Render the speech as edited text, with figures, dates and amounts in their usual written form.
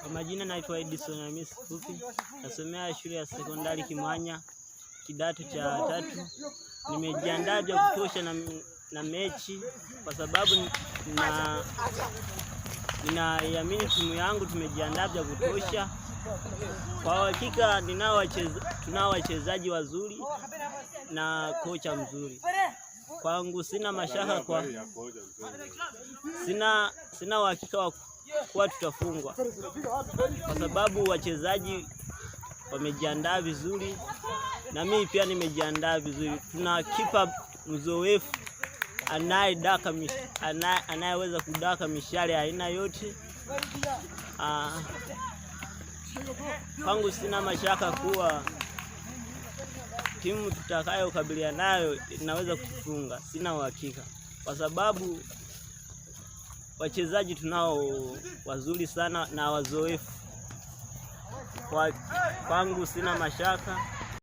Kwa majina naitwa Edison Hamisi Fupi, nasomea shule ya sekondari Kimwanya, kidato cha 3. Nimejiandaa vya kutosha na mechi kwa sababu ninaiamini timu yangu, tumejiandaa vya kutosha. Kwa hakika tunao wachezaji wazuri na kocha mzuri. Kwangu sina mashaka sina uhakika wa kuwa tutafungwa, kwa sababu wachezaji wamejiandaa vizuri na mimi pia nimejiandaa vizuri. Tuna kipa mzoefu anayeweza kudaka mishale aina yote. Kwangu sina mashaka kuwa timu tutakayokabiliana nayo inaweza kufunga. Sina uhakika kwa sababu wachezaji tunao wazuri sana na wazoefu. Kwangu sina mashaka.